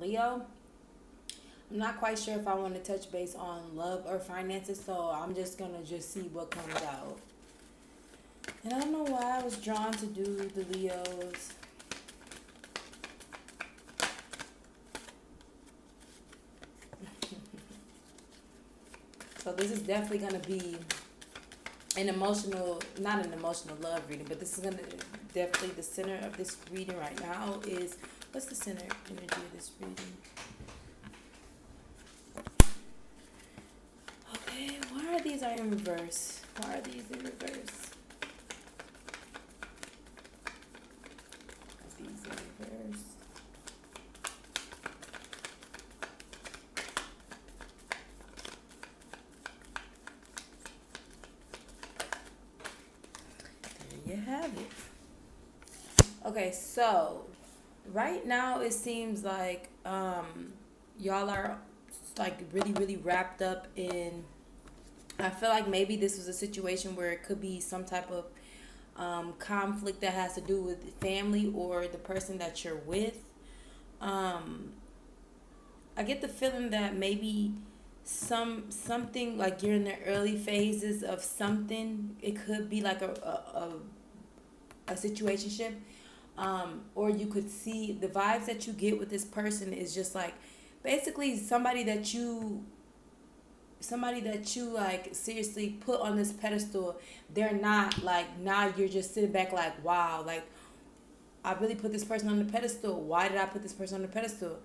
Leo. I'm not quite sure if I want to touch base on love or finances, so I'm just going to just see what comes out. And I don't know why I was drawn to do the Leos. So this is definitely going to be an emotional, not an emotional love reading, but this is going to definitely, the center of this reading right now is, what's the center energy of this reading? Okay, why are these in reverse? Why are these in reverse? Are these in reverse? There you have it. Okay, so right now it seems like y'all are like really wrapped up in, I feel like maybe this was a situation where it could be some type of conflict that has to do with family or the person that you're with. I get the feeling that maybe something like you're in the early phases of something. It could be like a situationship, or you could see the vibes that you get with this person is just like basically somebody that you like seriously put on this pedestal. They're not, like, now you're just sitting back like, wow, like I really put this person on the pedestal. Why did I put this person on the pedestal?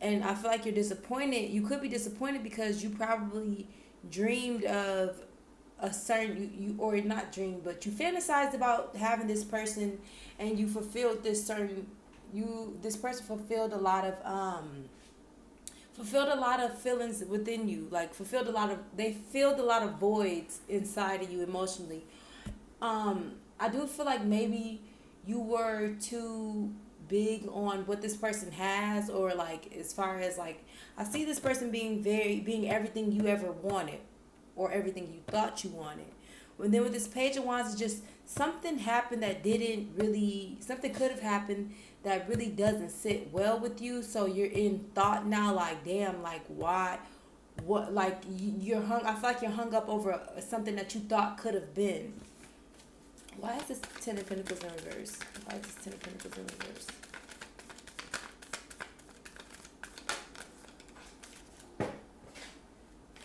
And I feel like you're disappointed. You could be disappointed because you probably dreamed of a certain, you or not dreamed, but you fantasized about having this person, and you fulfilled this certain, this person fulfilled a lot of feelings within you, like they filled a lot of voids inside of you emotionally. I do feel like maybe you were too big on what this person has, or like as far as like, I see this person being everything you ever wanted or everything you thought you wanted. And then with this Page of Wands, it's just something happened that didn't really, something could have happened that really doesn't sit well with you. So you're in thought now, like, damn, like, why? What, like, you're hung, I feel like you're hung up over something that you thought could have been. Why is this Ten of Pentacles in reverse? Why is this Ten of Pentacles in reverse?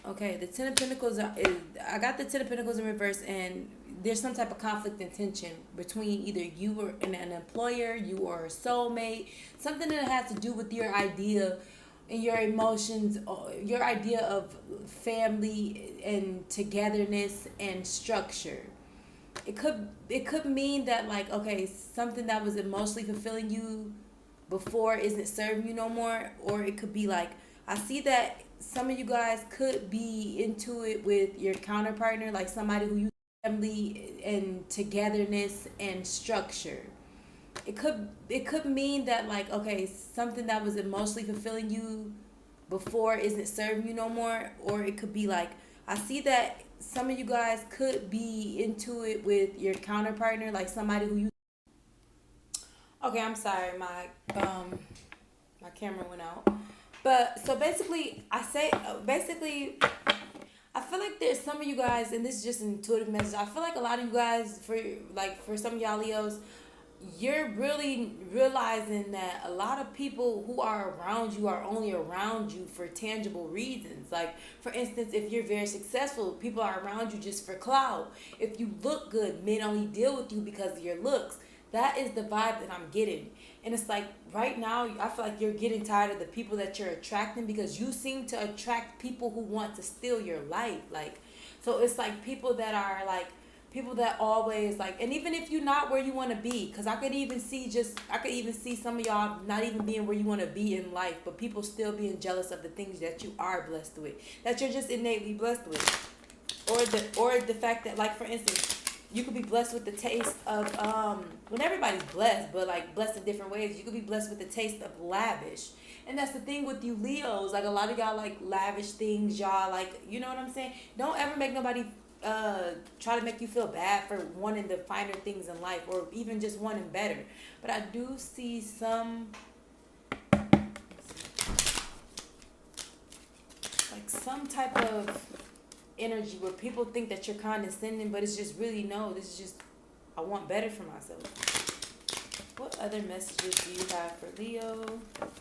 Okay, the Ten of Pentacles, I got the Ten of Pentacles in reverse, and there's some type of conflict and tension between either you or an employer, you or a soulmate, something that has to do with your idea and your emotions, your idea of family and togetherness and structure. It could mean that, like, okay, something that was emotionally fulfilling you before isn't serving you no more, or it could be like, I see that some of you guys could be into it with your counter partner, like somebody who you family and togetherness and structure. It could mean that, like, okay, something that was emotionally fulfilling you before isn't serving you no more, or it could be like, I see that some of you guys could be into it with your counter partner, like somebody who you. Okay, I'm sorry, my camera went out. But so basically, I feel like there's some of you guys, and this is just an intuitive message. I feel like a lot of you guys, for some of y'all Leos, you're really realizing that a lot of people who are around you are only around you for tangible reasons. Like, for instance, if you're very successful, people are around you just for clout. If you look good, men only deal with you because of your looks. That is the vibe that I'm getting. And it's like, right now, I feel like you're getting tired of the people that you're attracting, because you seem to attract people who want to steal your life. Like, so it's like people that are like, people that always like, and even if you're not where you want to be, because I could even see some of y'all not even being where you want to be in life, but people still being jealous of the things that you are blessed with, that you're just innately blessed with. Or the fact that, like, for instance, you could be blessed with the taste of when everybody's blessed, but like blessed in different ways. You could be blessed with the taste of lavish. And that's the thing with you Leos, like, a lot of y'all like lavish things. Y'all, like, you know what I'm saying? Don't ever make nobody try to make you feel bad for wanting the finer things in life, or even just wanting better. But I do see some, some type of energy where people think that you're condescending, but it's just really no. This is just I want better for myself. What other messages do you have for Leo? What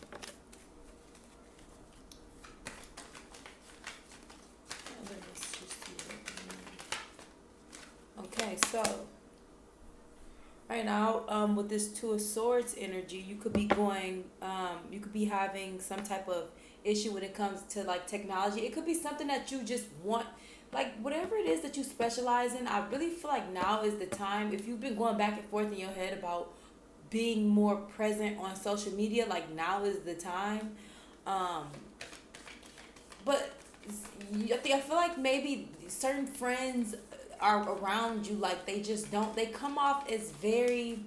other messages do you have? Okay, so right now, with this Two of Swords energy, you could be you could be having some type of issue when it comes to like technology. It could be something that you just want, like whatever it is that you specialize in. I really feel like now is the time. If you've been going back and forth in your head about being more present on social media, like now is the time. But I feel like maybe certain friends are around you, like they just don't, they come off as very,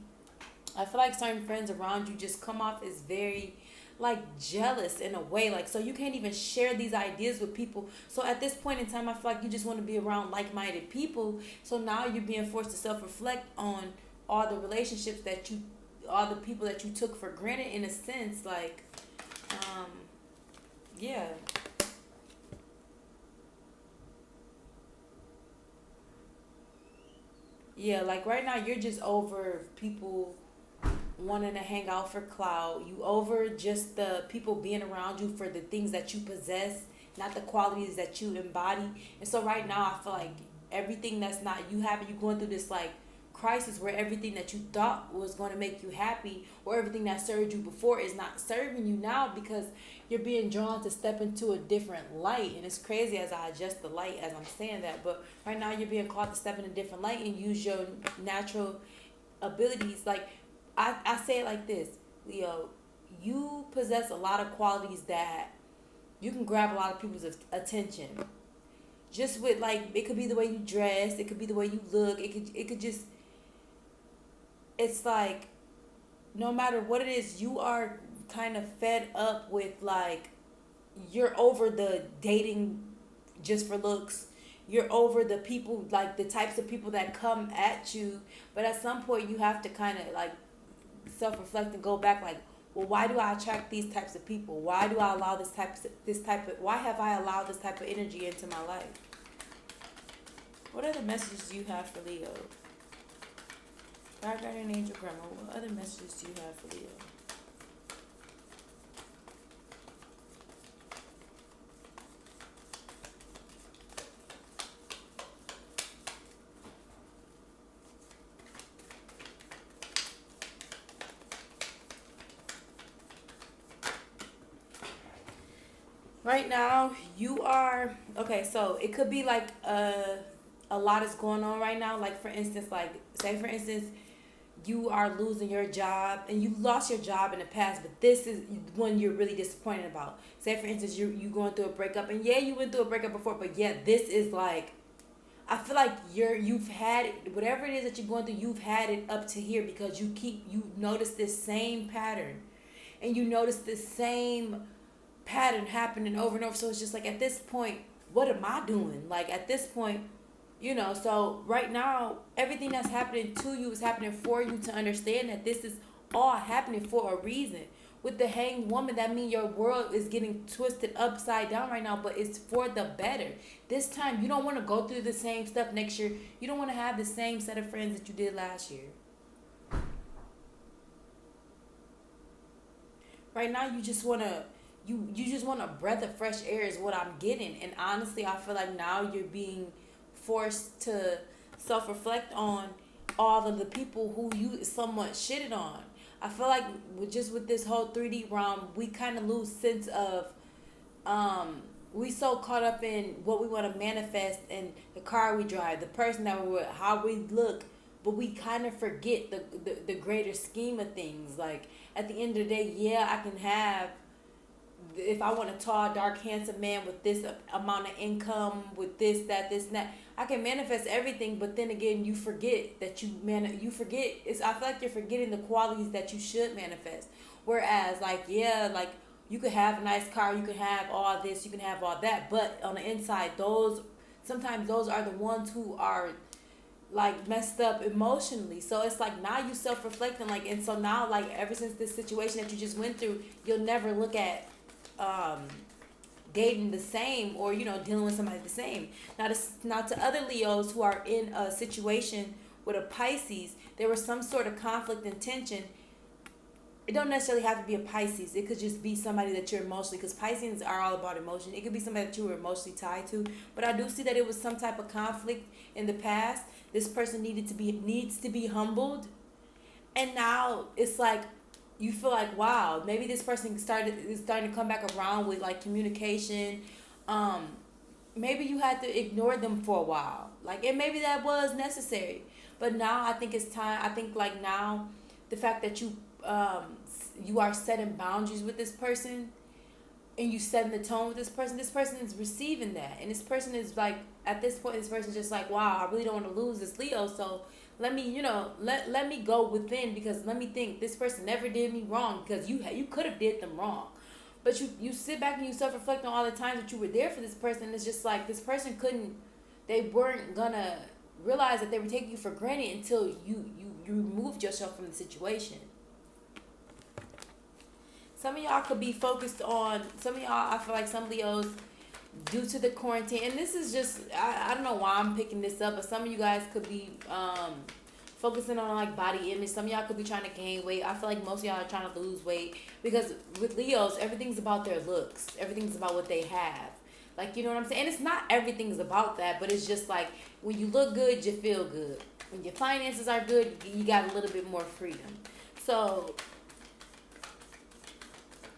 I feel like certain friends around you just come off as very like jealous in a way, like so you can't even share these ideas with people. So at this point in time, I feel like you just want to be around like-minded people. So now you're being forced to self-reflect on all the relationships that you, all the people that you took for granted in a sense, like yeah. Yeah, like right now you're just over people wanting to hang out for clout. You over just the people being around you for the things that you possess, not the qualities that you embody. And so right now I feel like everything that's not you having, you going through this like crisis where everything that you thought was going to make you happy or everything that served you before is not serving you now, because you're being drawn to step into a different light. And it's crazy as I adjust the light as I'm saying that, but right now you're being called to step in a different light and use your natural abilities. Like I say it like this, Leo, you possess a lot of qualities that you can grab a lot of people's attention. Just with like, it could be the way you dress, it could be the way you look, it could just, it's like no matter what it is, you are kind of fed up with like, you're over the dating just for looks. You're over the people, like the types of people that come at you. But at some point you have to kind of like self-reflect and go back like, well, why do I attract these types of people? Why do I allow this type of, why have I allowed this type of energy into my life? What other messages do you have for Leo? God, Guardian Angel, Grandma, what other messages do you have for Leo? Right now, you are okay. So it could be like a lot is going on right now. Like for instance, like say for instance, you are losing your job and you lost your job in the past, but this is one you're really disappointed about. Say for instance, you going through a breakup, and yeah, you went through a breakup before, but yeah, this is like, I feel like you've had it, whatever it is that you're going through, you've had it up to here because you notice this same pattern, and you notice this same pattern happening over and over. So it's just like at this point, what am I doing? Like at this point, so right now everything that's happening to you is happening for you to understand that this is all happening for a reason. With the hanged woman, that means your world is getting twisted upside down right now, but it's for the better. This time you don't want to go through the same stuff next year. You don't want to have the same set of friends that you did last year. Right now you just want to, you just want a breath of fresh air is what I'm getting. And honestly, I feel like now you're being forced to self-reflect on all of the people who you somewhat shitted on. I feel like with this whole 3D realm, we kind of lose sense of, we so caught up in what we want to manifest and the car we drive, the person that we're with, how we look, but we kind of forget the greater scheme of things. Like at the end of the day, yeah, I can have, if I want a tall, dark, handsome man with this amount of income, with this, and that, I can manifest everything. But then again, you forget that you forget. I feel like you're forgetting the qualities that you should manifest. Whereas, like, yeah, like you could have a nice car, you can have all this, you can have all that, but on the inside, sometimes those are the ones who are like messed up emotionally. So it's like now you self-reflecting, like, and so now like ever since this situation that you just went through, you'll never look at dating the same, or dealing with somebody the same. Now to other Leos who are in a situation with a Pisces, there was some sort of conflict and tension. It don't necessarily have to be a Pisces. It could just be somebody that you're emotionally, because Pisces are all about emotion. It could be somebody that you were emotionally tied to. But I do see that it was some type of conflict in the past. This person needs to be humbled, and now it's like you feel like, wow, maybe this person is starting to come back around with like communication. Maybe you had to ignore them for a while, like, and maybe that was necessary. But now I think it's time. I think like now, the fact that you are setting boundaries with this person, and you setting the tone with this person is receiving that, and this person is like, at this point, this person's just like, wow, I really don't want to lose this Leo, so let me, let me go within, because let me think, this person never did me wrong, because you could have did them wrong. But you sit back and you self-reflect on all the times that you were there for this person, and it's just like, this person they weren't gonna realize that they were taking you for granted until you removed yourself from the situation. Some of y'all could be focused on, I feel like some Leos, due to the quarantine, and this is just, I don't know why I'm picking this up, but some of you guys could be focusing on like body image. Some of y'all could be trying to gain weight. I feel like most of y'all are trying to lose weight, because with Leos, everything's about their looks. Everything's about what they have. Like, you know what I'm saying? And it's not everything's about that, but it's just like, when you look good, you feel good. When your finances are good, you got a little bit more freedom. So,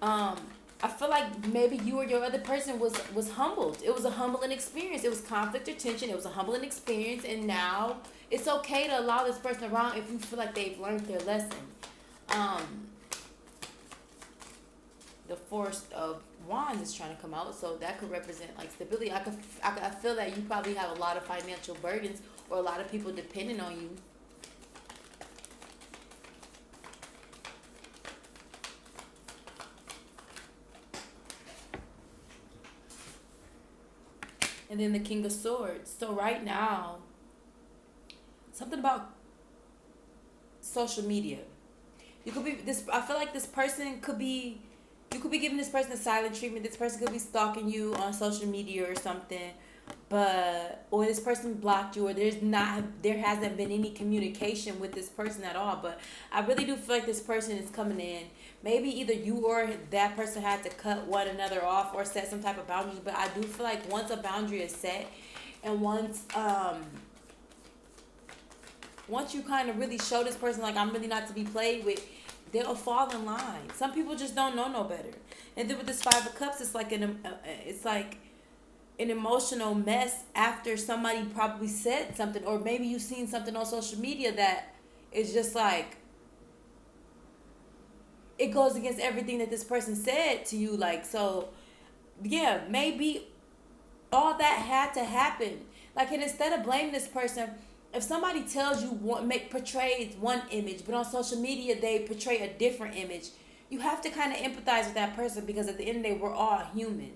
I feel like maybe you or your other person was humbled. It was a humbling experience. It was conflict or tension. It was a humbling experience, and now it's okay to allow this person around if you feel like they've learned their lesson. The Force of Wands is trying to come out, so that could represent like stability. I feel that you probably have a lot of financial burdens, or a lot of people depending on you. And then the King of Swords. So right now, something about social media. You could be this. I feel like this person could be. You could be giving this person a silent treatment. This person could be stalking you on social media or something, or this person blocked you, or there hasn't been any communication with this person at all. But I really do feel like this person is coming in. Maybe either you or that person had to cut one another off or set some type of boundaries. But I do feel like once a boundary is set, and once you kind of really show this person like, I'm really not to be played with, they'll fall in line. Some people just don't know no better. And then with this Five of Cups, it's like an emotional mess after somebody probably said something, or maybe you've seen something on social media that is just like, it goes against everything that this person said to you. Like, so yeah, maybe all that had to happen. Like, and instead of blaming this person, if somebody tells you portrays one image, but on social media they portray a different image, you have to kind of empathize with that person, because at the end of the day, we're all human.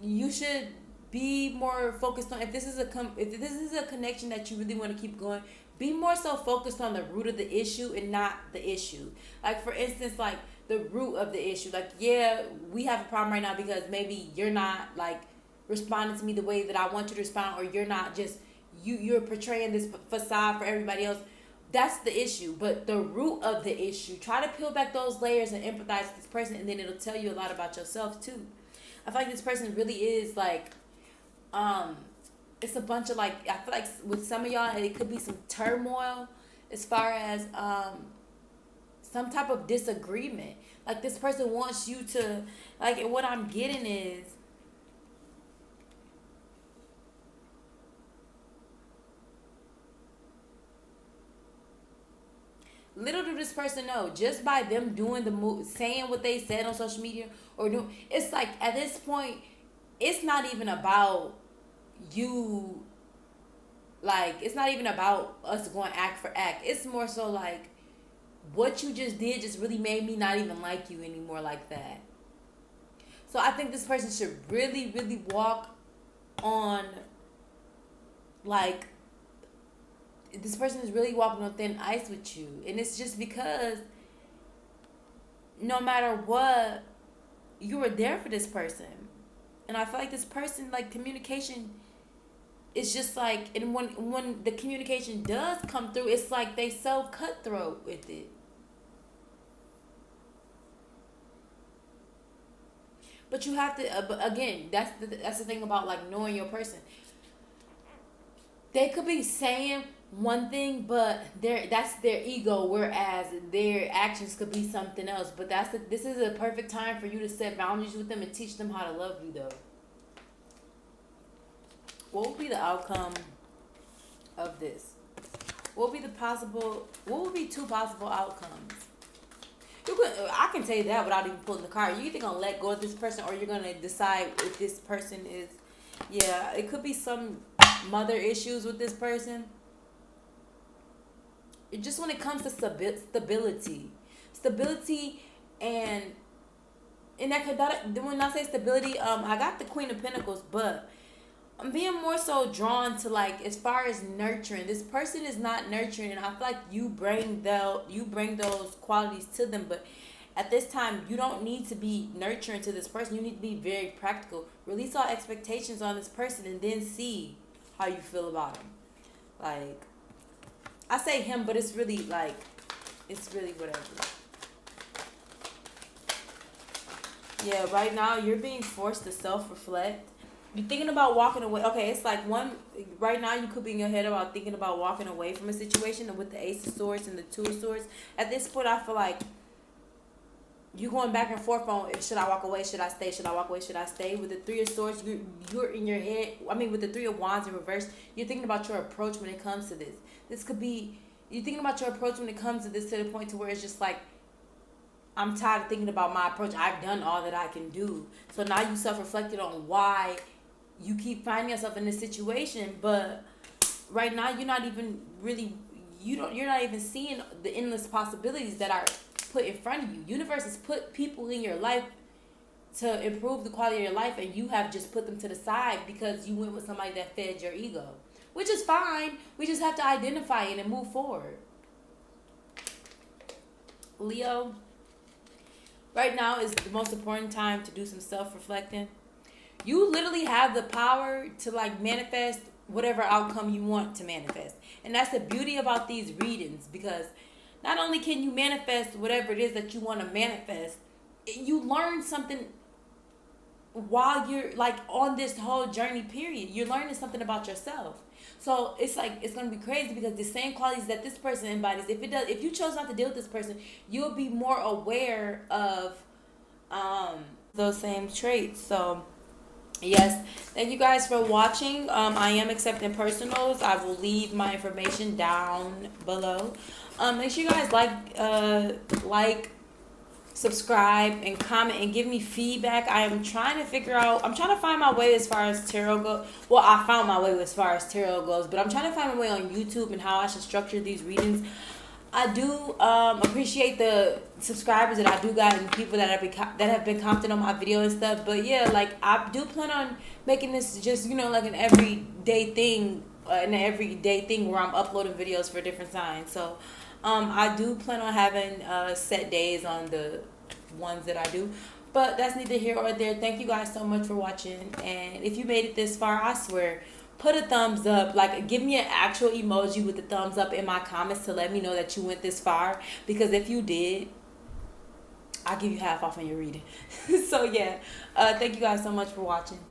You should be more focused on, if this is a connection that you really want to keep going, be more so focused on the root of the issue and not the issue. Like, for instance, like the root of the issue. Like, yeah, we have a problem right now because maybe you're not like responding to me the way that I want you to respond, or you're not just you're portraying this facade for everybody else. That's the issue. But the root of the issue, try to peel back those layers and empathize with this person, and then it'll tell you a lot about yourself too. I feel like this person really is like, it's a bunch of like, I feel like with some of y'all, it could be some turmoil as far as some type of disagreement. Like, this person wants you to, like, and what I'm getting is, little do this person know, just by them doing the move, saying what they said on social media, or doing, it's like, at this point, it's not even about you, like, it's not even about us going act for act. It's more so like, what you just did just really made me not even like you anymore like that. So I think this person should really, really walk on, like, this person is really walking on thin ice with you. And it's just because no matter what, you were there for this person. And I feel like this person, like, communication is just like, and when the communication does come through, it's like they so cutthroat with it. But you have to, but again, that's the thing about, like, knowing your person. They could be saying one thing, but that's their ego, whereas their actions could be something else. But this is a perfect time for you to set boundaries with them and teach them how to love you, though. What would be the outcome of this? What would be two possible outcomes? I can tell you that without even pulling the card. You're either gonna let go of this person, or you're gonna decide if this person is. Yeah, it could be some mother issues with this person. It just, when it comes to stability, and when I say stability, I got the Queen of Pentacles, but I'm being more so drawn to, like, as far as nurturing. This person is not nurturing, and I feel like you bring those qualities to them. But at this time, you don't need to be nurturing to this person. You need to be very practical. Release all expectations on this person, and then see how you feel about him. Like, I say him, but it's really whatever. Yeah, right now you're being forced to self-reflect. You're thinking about walking away. Okay, it's like right now you could be in your head about thinking about walking away from a situation, and with the Ace of Swords and the Two of Swords. At this point, I feel like you going back and forth on, should I walk away, should I stay, should I walk away, should I stay. With the Three of Swords, you're in your head. I mean, with the Three of Wands in reverse, you're thinking about your approach when it comes to this. This could be, you're thinking about your approach when it comes to this, to the point to where it's just like, I'm tired of thinking about my approach. I've done all that I can do. So now you self-reflected on why you keep finding yourself in this situation. But right now you're not even really, you're not even seeing the endless possibilities that are put in front of you. Universe has put people in your life to improve the quality of your life, and you have just put them to the side because you went with somebody that fed your ego, which is fine. We just have to identify it and move forward. Leo, right now is the most important time to do some self-reflecting. You literally have the power to, like, manifest whatever outcome you want to manifest. And that's the beauty about these readings, because not only can you manifest whatever it is that you want to manifest, you learn something while you're, like, on this whole journey period. You're learning something about yourself. So it's like, it's going to be crazy, because the same qualities that this person embodies, if you chose not to deal with this person, you'll be more aware of those same traits. So yes, thank you guys for watching. I am accepting personals. I will leave my information down below. Make sure you guys like, subscribe, and comment, and give me feedback. I'm trying to find my way as far as tarot goes. Well, I found my way as far as tarot goes, but I'm trying to find my way on YouTube and how I should structure these readings. I do appreciate the subscribers that I do got, and people that have been commenting on my video and stuff. But yeah, like, I do plan on making this just, like, an everyday thing, where I'm uploading videos for different signs. So I do plan on having set days on the ones that I do. But that's neither here or there. Thank you guys so much for watching. And if you made it this far, I swear, put a thumbs up. Like, give me an actual emoji with the thumbs up in my comments to let me know that you went this far. Because if you did, I'll give you half off on your reading. So yeah, thank you guys so much for watching.